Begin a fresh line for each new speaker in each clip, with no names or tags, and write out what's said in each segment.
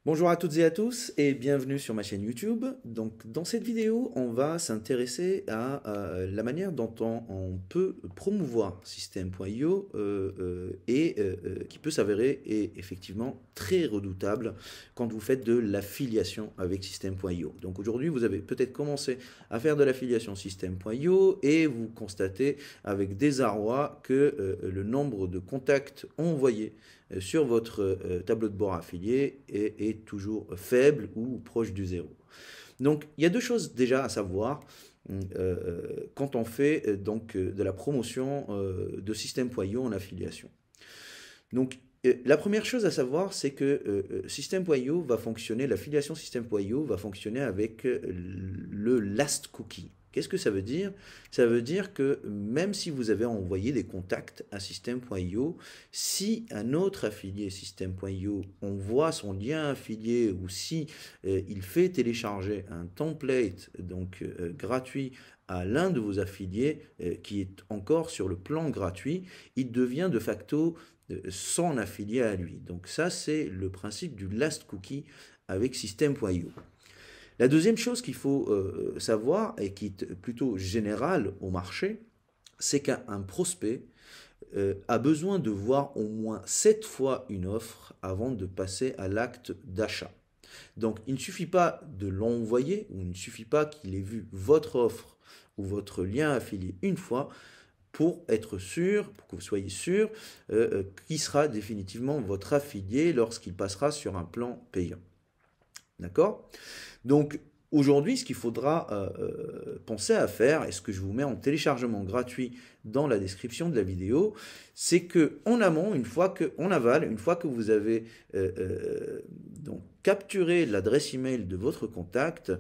Bonjour à toutes et à tous et bienvenue sur ma chaîne YouTube. Donc dans cette vidéo, on va s'intéresser à, la manière dont on peut promouvoir System.io qui peut s'avérer effectivement très redoutable quand vous faites de l'affiliation avec System.io. Donc aujourd'hui, vous avez peut-être commencé à faire de l'affiliation System.io et vous constatez avec désarroi que le nombre de contacts envoyés sur votre tableau de bord affilié est toujours faible ou proche du zéro. Donc il y a deux choses déjà à savoir quand on fait de la promotion de System.io en affiliation. Donc la première chose à savoir, c'est que System.io va fonctionner, l'affiliation System.io va fonctionner avec le last cookie. Qu'est-ce que ça veut dire? Ça veut dire que même si vous avez envoyé des contacts à System.io, si un autre affilié System.io envoie son lien affilié ou si il fait télécharger un template gratuit à l'un de vos affiliés qui est encore sur le plan gratuit, il devient de facto son affilié à lui. Donc ça, c'est le principe du last cookie avec System.io. La deuxième chose qu'il faut savoir, et qui est plutôt générale au marché, c'est qu'un prospect a besoin de voir au moins 7 fois une offre avant de passer à l'acte d'achat. Donc il ne suffit pas de l'envoyer, ou il ne suffit pas qu'il ait vu votre offre ou votre lien affilié une fois, pour être sûr, pour que vous soyez sûr, qui sera définitivement votre affilié lorsqu'il passera sur un plan payant. D'accord? Donc aujourd'hui, ce qu'il faudra penser à faire, et ce que je vous mets en téléchargement gratuit dans la description de la vidéo, c'est que en amont, en aval, une fois que vous avez capturé l'adresse email de votre contact,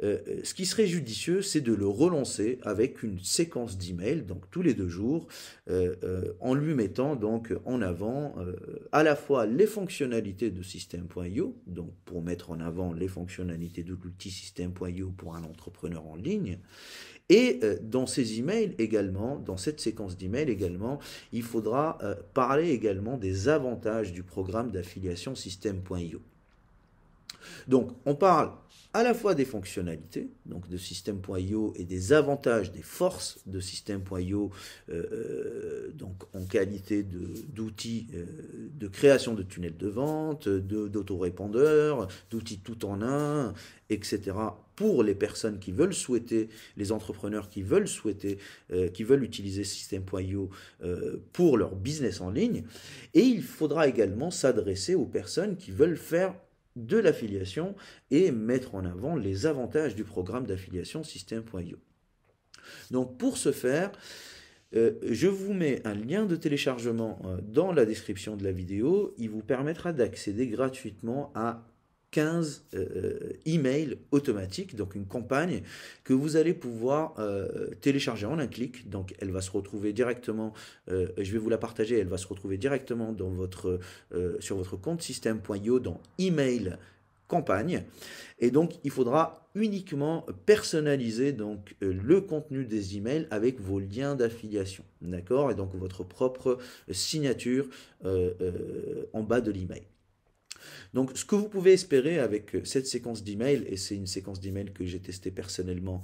ce qui serait judicieux, c'est de le relancer avec une séquence d'emails, donc tous les 2 jours, en lui mettant donc en avant à la fois les fonctionnalités de System.io, donc pour mettre en avant les fonctionnalités de l'outil System.io pour un entrepreneur en ligne, et dans ces emails également, dans cette séquence d'emails également, il faudra parler également des avantages du programme d'affiliation System.io. Donc, on parle à la fois des fonctionnalités donc de System.io et des avantages, des forces de System.io donc en qualité d'outils de création de tunnels de vente, d'autorépondeurs, d'outils tout en un, etc. pour les personnes qui veulent souhaiter, les entrepreneurs qui veulent souhaiter, qui veulent utiliser System.io pour leur business en ligne. Et il faudra également s'adresser aux personnes qui veulent faire de l'affiliation et mettre en avant les avantages du programme d'affiliation System.io. Donc pour ce faire, je vous mets un lien de téléchargement dans la description de la vidéo. Il vous permettra d'accéder gratuitement à 15 emails automatiques, donc une campagne que vous allez pouvoir télécharger en un clic. Donc elle va se retrouver directement, je vais vous la partager, elle va se retrouver directement dans sur votre compte System.io dans email campagne. Et donc il faudra uniquement personnaliser le contenu des emails avec vos liens d'affiliation, d'accord? Et donc votre propre signature en bas de l'email. Donc, ce que vous pouvez espérer avec cette séquence d'email, et c'est une séquence d'email que j'ai testée personnellement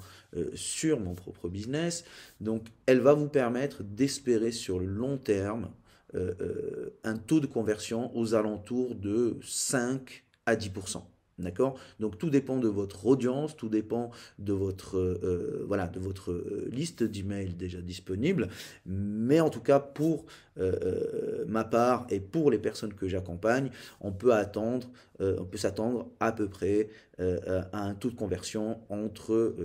sur mon propre business, donc elle va vous permettre d'espérer sur le long terme un taux de conversion aux alentours de 5 à 10%. D'accord? Donc tout dépend de votre audience, tout dépend de votre liste d'emails déjà disponible. Mais en tout cas, pour ma part et pour les personnes que j'accompagne, on peut s'attendre à peu près à un taux de conversion entre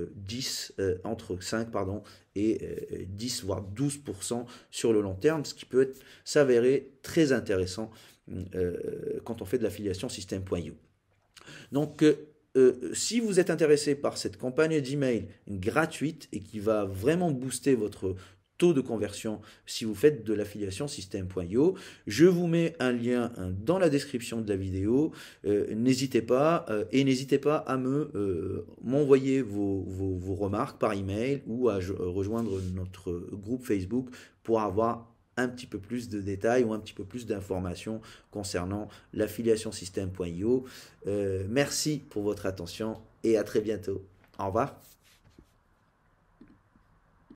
5 et 10 voire 12% sur le long terme, ce qui peut s'avérer très intéressant quand on fait de l'affiliation System.io. Donc, si vous êtes intéressé par cette campagne d'email gratuite et qui va vraiment booster votre taux de conversion si vous faites de l'affiliation System.io, je vous mets un lien dans la description de la vidéo. N'hésitez pas et n'hésitez pas à m'envoyer vos remarques par email ou à rejoindre notre groupe Facebook pour avoir un petit peu plus de détails ou un petit peu plus d'informations concernant l'affiliation système.io. Merci pour votre attention et à très bientôt. Au revoir.